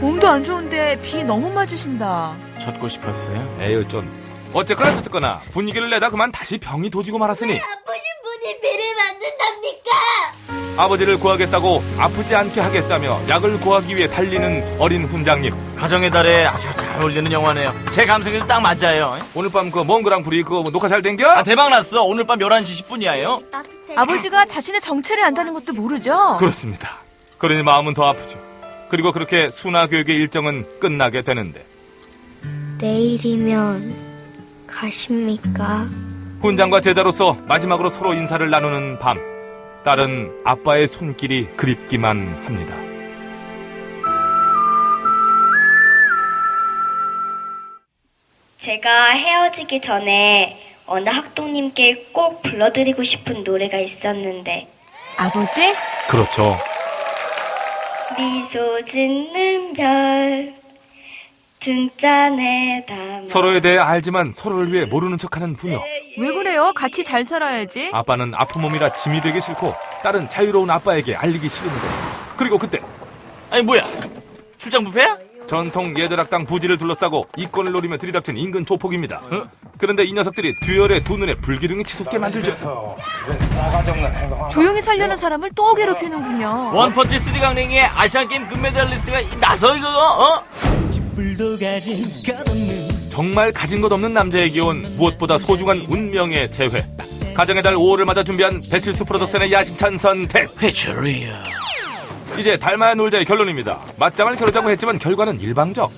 몸도 안 좋은데 비 너무 맞으신다. 젖고 싶었어요? 에휴 좀. 어쨌거나 분위기를 내다 그만 다시 병이 도지고 말았으니 아프신 분이 비를 만든답니까? 아버지를 구하겠다고 아프지 않게 하겠다며 약을 구하기 위해 달리는 어린 훈장님. 가정의 달에 아주 잘 어울리는 영화네요. 제 감성에도 딱 맞아요. 오늘 밤 그 먼 그랑프리 그거 녹화 잘 된겨? 대박 났어. 오늘 밤 11시 10분이야요. 아버지가 자신의 정체를 안다는 것도 모르죠? 그렇습니다. 그러니 마음은 더 아프죠. 그리고 그렇게 순화 교육의 일정은 끝나게 되는데 내일이면 가십니까? 훈장과 제자로서 마지막으로 서로 인사를 나누는 밤. 딸은 아빠의 손길이 그립기만 합니다. 제가 헤어지기 전에 어느 학동님께 꼭 불러드리고 싶은 노래가 있었는데. 아버지? 그렇죠. 미소 짓는 별 등잔에 담아 서로에 대해 알지만 서로를 위해 모르는 척하는 부녀. 왜 그래요? 같이 잘 살아야지. 아빠는 아픈 몸이라 짐이 되기 싫고 딸은 자유로운 아빠에게 알리기 싫은 것이죠. 그리고 그때 아니 뭐야? 출장 뷔페야? 전통 예절학당 부지를 둘러싸고 이권을 노리며 들이닥친 인근 조폭입니다. 그런데 이 녀석들이 듀얼의 두 눈에 불기둥이 치솟게 만들죠. 조용히 살려는 사람을 또 괴롭히는군요. 원펀치 3 강냉이의 아시안게임 금메달리스트가 나서 이거 정말 가진 것 없는 남자에게 온 무엇보다 소중한 운명의 재회. 가정의 달 5월을 맞아 준비한 배칠수 프로덕션의 야심찬 선택. 회초리야. 이제 닮아야 놀자의 결론입니다. 맞짱을 겨루자고 했지만 결과는 일방적.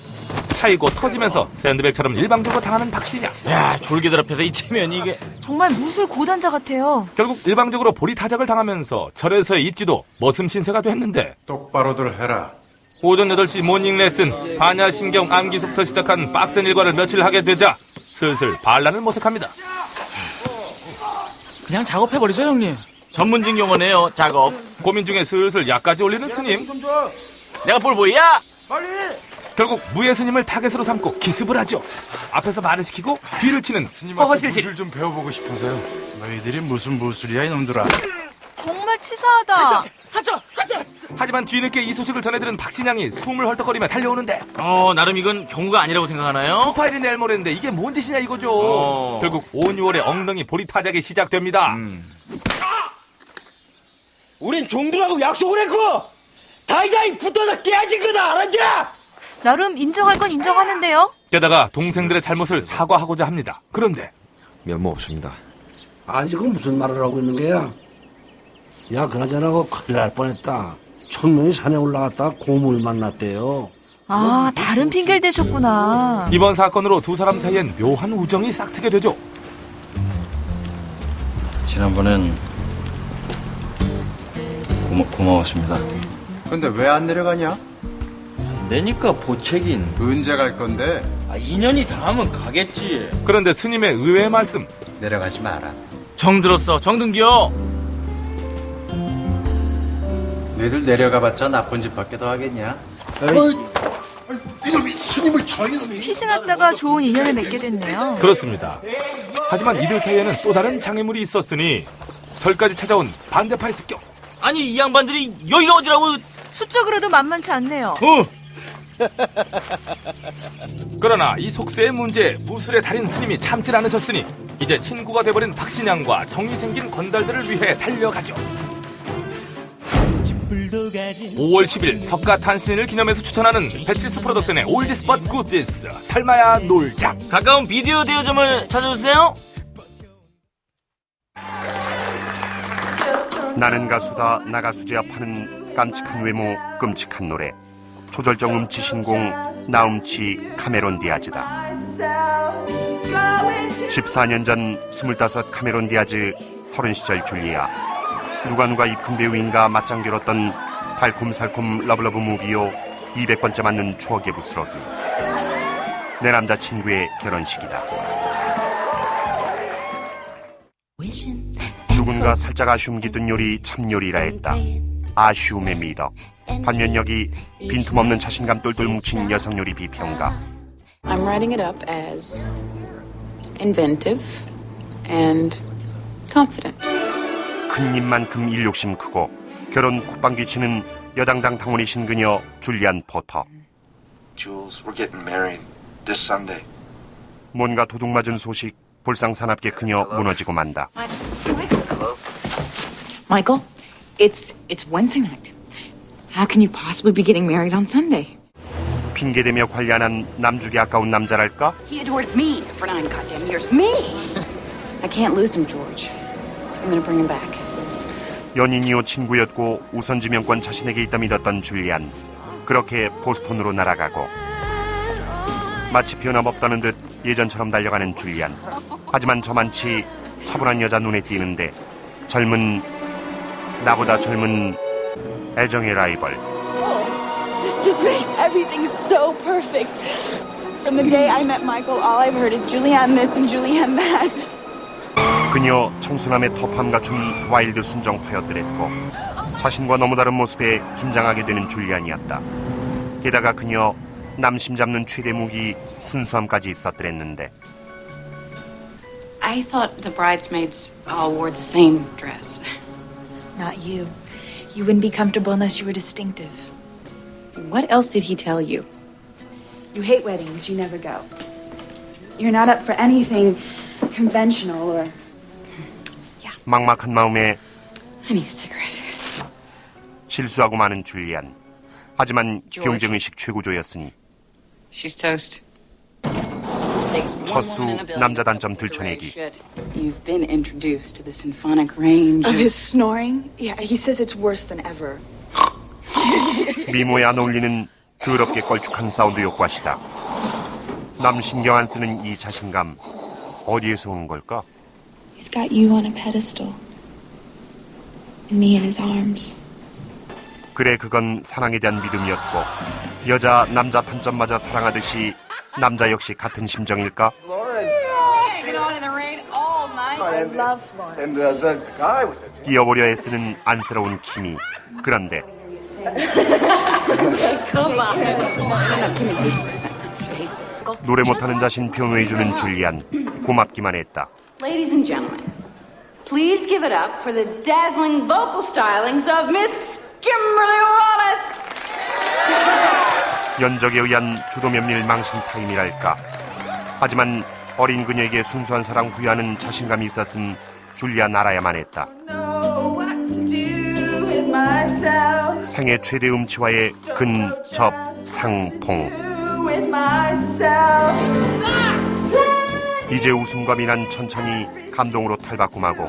차이고 터지면서 샌드백처럼 일방적으로 당하는 박신양. 야, 졸개들 앞에서 이 체면이 이게. 정말 무술 고단자 같아요. 결국 일방적으로 보리타작을 당하면서 절에서의 입지도 머슴 신세가 됐는데. 똑바로들 해라. 오전 8시 모닝 레슨, 반야심경 암기부터 시작한 빡센 일과를 며칠 하게 되자 슬슬 반란을 모색합니다. 그냥 작업해버리죠, 형님. 전문직 용어네요, 작업. 고민 중에 슬슬 약까지 올리는 스님. 내가 볼 보이야? 빨리! 결국 무예 스님을 타겟으로 삼고 기습을 하죠. 앞에서 말을 시키고 뒤를 치는 허허실실. 무술 좀 배워보고 싶어서요. 너희들이 무슨 무술이야 이놈들아. 정말 치사하다. 하자. 하지만 뒤늦게 이 소식을 전해들은 박신양이 숨을 헐떡거리며 달려오는데 나름 이건 경우가 아니라고 생각하나요? 초파일이 낼 모레인데 이게 뭔 짓이냐 이거죠. 결국 온 6월에 엉덩이 보리타작이 시작됩니다. 우린 종들하고 약속을 했고 다이다이 붙어서 깨진 거다 알았냐? 나름 인정할 건 인정하는데요. 게다가 동생들의 잘못을 사과하고자 합니다. 그런데 면목 없습니다. 아니 지금 무슨 말을 하고 있는 거야? 야 그나저나 큰일 날 뻔했다. 청명이 산에 올라갔다가 고물 만났대요. 아, 다른 핑계를 대셨구나. 이번 사건으로 두 사람 사이엔 묘한 우정이 싹트게 되죠. 지난번엔 고마웠습니다. 근데 왜 안 내려가냐? 내니까 보채긴. 언제 갈 건데? 2년이 다하면 가겠지. 그런데 스님의 의외의 말씀. 내려가지 마라. 정 들었어, 정든겨. 너희들 내려가봤자 나쁜 짓밖에 더 하겠냐? 이놈이 스님을 쳐 이놈이. 피신했다가 좋은 인연을 맺게 됐네요. 그렇습니다. 하지만 이들 사이에는 또 다른 장애물이 있었으니 절까지 찾아온 반대파의 습격. 아니 이 양반들이 여기가 어디라고. 수적으로도 만만치 않네요. 그러나 이 속세의 문제에 무술의 달인 스님이 참질 않으셨으니 이제 친구가 돼버린 박신양과 정이 생긴 건달들을 위해 달려가죠. 5월 10일 석가탄신일을 기념해서 추천하는 배칠수 프로덕션의 올디스 벗 굿디스 닮아야 놀자. 가까운 비디오 대여점을 찾아주세요. 나는 가수다 나가수지야 파는 깜찍한 외모 끔찍한 노래. 초절정 음치 신공 나음치 카메론 디아즈다. 14년 전 25 카메론 디아즈 30시절 줄리아. 누가 이 큰 배우인가 맞짱 겨뤘던 달콤살콤 러블러브 무비요 200번째 맞는 추억의 부스러기. 내 남자친구의 결혼식이다. 누군가 살짝 아쉬움 깃든 요리 참 요리라 했다. 아쉬움의 미덕. 반면 여기 빈틈없는 자신감 똘똘 뭉친 여성 요리 비평가. I'm writing it up as inventive and confident. 큰 입만큼 일욕심 크고 결혼 콧방귀 치는 여당당 당원이신 그녀 줄리안 포터. Jules, we're getting married this Sunday. 뭔가 도둑맞은 소식 볼상사납게 그녀 무너지고 만다. Michael, it's Wednesday night. How can you possibly be getting married on Sunday? 핑계대며 관리하는 남주기 아까운 남자랄까? He adored me for 9 goddamn years. Me! I can't lose him, George. I'm gonna bring him back. 연인이요 친구였고 우선지명권 자신에게 있다 믿었던 줄리안. 그렇게 보스턴으로 날아가고 마치 변함없다는 듯 예전처럼 달려가는 줄리안. 하지만 저만치 차분한 여자 눈에 띄는데 젊은 나보다 젊은 애정의 라이벌. This just makes everything so perfect. From the day I met Michael, all I've heard is Julianne this and Julianne that. 그녀 청순함의 터프함 갖춘 와일드 순정파였더랬고 자신과 너무 다른 모습에 긴장하게 되는 줄리안이었다. 게다가 그녀 남심 잡는 최대 무기 순수함까지 있었더랬는데. I thought the bridesmaids all wore the same dress. Not you. You wouldn't be comfortable unless you were distinctive. What else did he tell you? You hate weddings, you never go. You're not up for anything conventional or... 막막한 마음에 I need a cigarette. 실수하고 마는 줄리안. 하지만 경쟁의식 최고조였으니 She's toast. 첫수 남자 단점 들춰내기. You've been introduced to the symphonic range Of his snoring? Yeah, he says it's worse than ever. 미모에 안 어울리는 더럽게 걸쭉한 사운드 효과시다. 남 신경 안 쓰는 이 자신감 어디에서 오는 걸까? He's got you on a pedestal. And me in his arms. 그래 그건 사랑에 대한 믿음이었고 여자 남자 단점마저 사랑하듯이 남자 역시 같은 심정일까? 끼어보려 애쓰는 안쓰러운 키미. 그런데 노래 못하는 자신 변호해주는 줄리안. 고맙기만 했다. Ladies and gentlemen, please give it up for the dazzling vocal stylings of Miss Kimberly Wallace. 연적에 의한 주도 면밀 망신 타임이랄까. 하지만 어린 그녀에게 순수한 사랑 부여하는 자신감이 있었음 줄리안 알아야만 했다. 생애 최대 음치와의 근접상봉. 이제 웃음과 미난 천천히 감동으로 탈바꿈하고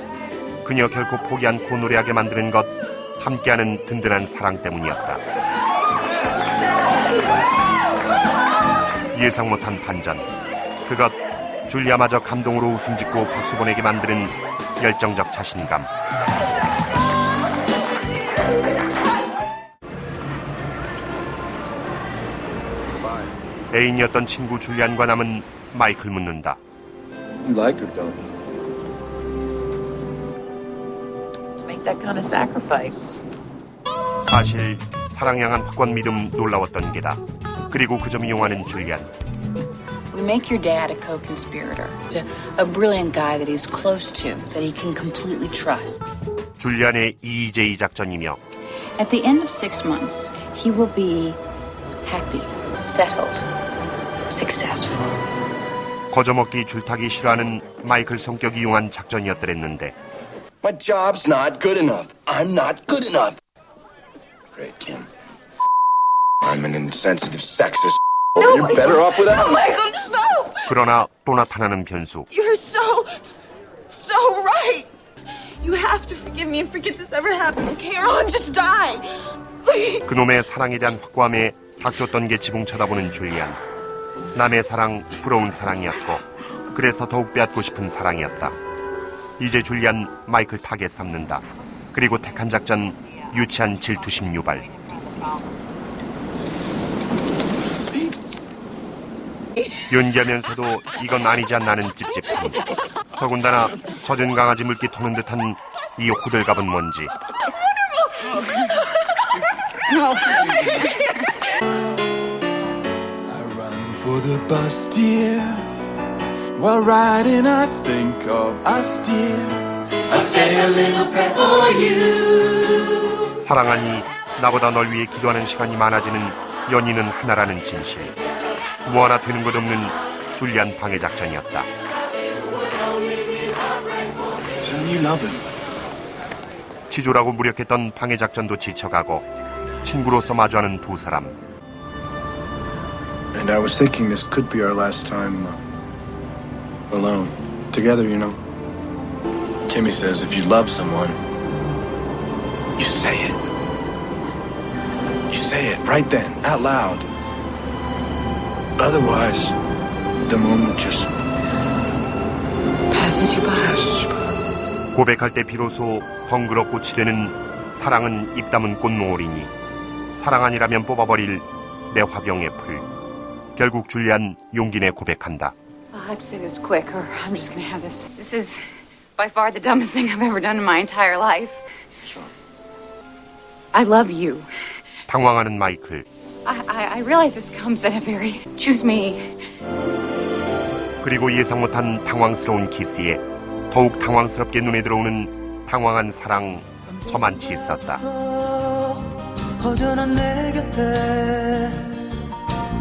그녀 결코 포기 않고 노래하게 만드는 것 함께하는 든든한 사랑 때문이었다. 예상 못한 반전. 그것 줄리아마저 감동으로 웃음 짓고 박수 보내게 만드는 열정적 자신감. 애인이었던 친구 줄리안과 남은 마이클 묻는다. You like her, don't you? To make that kind of sacrifice. 사실 사랑 향한 확고한 믿음 놀라웠던 게다. 그리고 그 점 이용하는 줄리안. We make your dad a co-conspirator. A brilliant guy that he's close to, that he can completely trust. 줄리안의 EJ 작전이며 At the end of 6 months, he will be happy, settled, successful. 거저먹기 줄타기 싫어하는 마이클 성격 이용한 작전이었더랬는데 My job's not good enough. I'm not good enough. Great, Kim. I'm an insensitive sexist. No, You're better off without me. Michael, no! 그러나 또 나타나는 변수. You're so right. You have to forgive me and forget this ever happened, okay? Or I'll just die. 그놈의 사랑에 대한 확고함에 닥쳤던 게 지붕 쳐다보는 줄리안. 남의 사랑, 부러운 사랑이었고 그래서 더욱 빼앗고 싶은 사랑이었다. 이제 줄리안 마이클 타겟 삼는다. 그리고 택한 작전 유치한 질투심 유발. 연기하면서도 이건 아니지 않나는 찝찝함. 더군다나 젖은 강아지 물기 토는 듯한 이 호들갑은 뭔지. For the bus, dear. While riding, I think of us, dear. I say a little prayer for you. 사랑하니 나보다 널 위해 기도하는 시간이 많아지는 연인은 하나라는 진실. 뭐 하나 되는 것 없는 줄리안 방해 작전이었다. Tell me you love him. 치졸하고 무력했던 방해 작전도 지쳐가고 친구로서 마주하는 두 사람. And I was thinking this could be our last time alone. Together, you know. Kimmy says if you love someone, you say it. You say it right then, out loud. Otherwise, the moment just passes you by. 고백할 때 비로소 덩그럽고 치되는 사랑은 입 다문 꽃노을이니 사랑 아니라면 뽑아버릴 내 화병의 풀. 결국 줄리안 용기 내 고백한다. I'll have to say this quick, or I'm just gonna have this. This is by far the dumbest thing I've ever done in my entire life. Sure. I love you. 당황하는 마이클. I realize this comes at a very choose me. 그리고 예상 못한 당황스러운 키스에 더욱 당황스럽게 눈에 들어오는 당황한 사랑 저만치 있었다. 허전한 내 곁에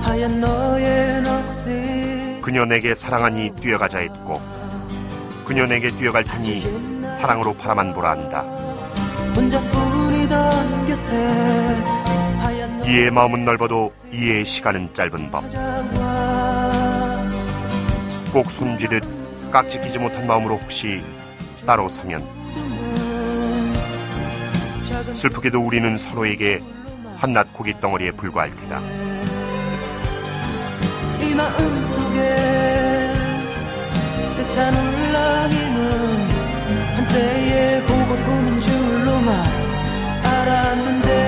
하얀 너의 넋이 그녀 내게 사랑하니 뛰어가자 했고 그녀 내게 뛰어갈 테니 사랑으로 바라만 보라 한다. 혼자뿐이던 곁에 이해의 마음은 넓어도 이해의 시간은 짧은 법. 꼭 손쥐듯 깍지 끼지 못한 마음으로 혹시 따로 서면 슬프게도 우리는 서로에게 한낱 고깃 덩어리에 불과할 테다. 이 마음속에 세찬 울랑이는 한때의 보고 꾸민 줄로만 알았는데